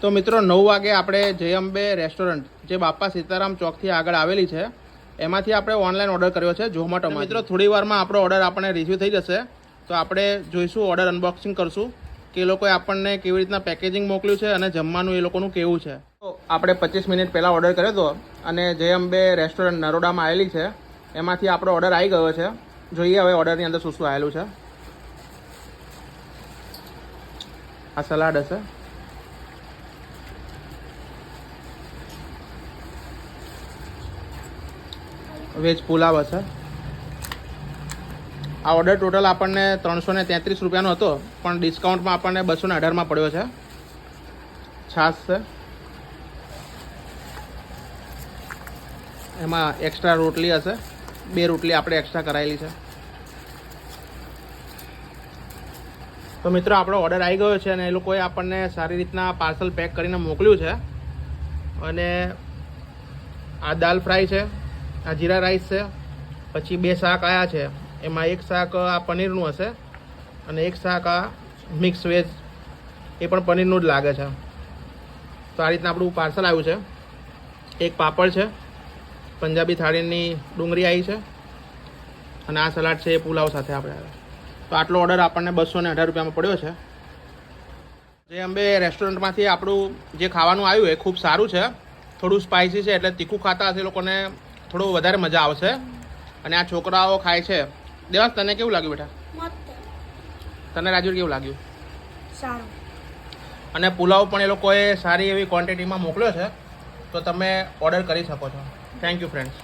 તો મિત્રો 9 વાગે આપણે જય અંબે રેસ્ટોરન્ટ જે બાપા સીતારામ ચોકથી આગળ આવેલી છે એમાંથી આપણે ઓનલાઈન ઓર્ડર કર્યો છે ઝોમેટોમાં. મિત્રો થોડી વારમાં આપણો ઓર્ડર આપણે રિસીવ થઈ જશે, તો આપણે જોઈશું, ઓર્ડર અનબોક્સિંગ કરશું કે એ લોકોએ આપણને કેવી રીતના પેકેજિંગ મોકલ્યું છે અને જમવાનું એ લોકોનું કેવું છે. તો આપણે 25 મિનિટ પહેલાં ઓર્ડર કર્યો હતો અને જય અંબે રેસ્ટોરન્ટ નરોડામાં આવેલી છે, એમાંથી આપણો ઓર્ડર આવી ગયો છે. જોઈએ હવે ઓર્ડરની અંદર શું શું આવેલું છે. આ સલાડ હશે, વેજ પુલાવ હશે. આ ઓર્ડર ટોટલ આપણને 333 રૂપિયાનો હતો, પણ ડિસ્કાઉન્ટમાં આપણને 218માં પડ્યો છે. છાશ છે, એમાં એક્સ્ટ્રા રોટલી હશે, 2 રોટલી આપણે એક્સ્ટ્રા કરાયેલી છે. તો મિત્રો આપણો ઓર્ડર આવી ગયો છે અને એ લોકોએ આપણને સારી રીતના પાર્સલ પેક કરીને મોકલ્યું છે. અને આ દાલ ફ્રાય છે, આ જીરા રાઈસ છે, પછી 2 શાક આવ્યા છે, એમાં એક શાક આ પનીરનું હશે અને એક શાક આ મિક્સ વેજ, એ પણ પનીરનું જ લાગે છે. તો આ રીતના આપણું પાર્સલ આવ્યું છે. એક પાપડ છે, પંજાબી થાળીની ડુંગળી આવી છે અને આ સલાડ છે એ પુલાવ સાથે આપણે આવે. તો આટલો ઓર્ડર આપણને 218 રૂપિયામાં પડ્યો છે. જય અંબે રેસ્ટોરન્ટમાંથી આપણું જે ખાવાનું આવ્યું એ ખૂબ સારું છે. થોડું સ્પાઇસી છે, એટલે તીખું ખાતા હશે લોકોને થોડું વધારે મજા આવશે. અને આ છોકરાઓ ખાય છે. દેવાંશ, તને કેવું લાગ્યું બેટા? તને રાજુ કેવું લાગ્યું? સારું. અને પુલાવ પણ એ લોકોએ સારી એવી ક્વોન્ટિટીમાં મોકલ્યો છે, તો તમે ઓર્ડર કરી શકો છો. Thank you friends.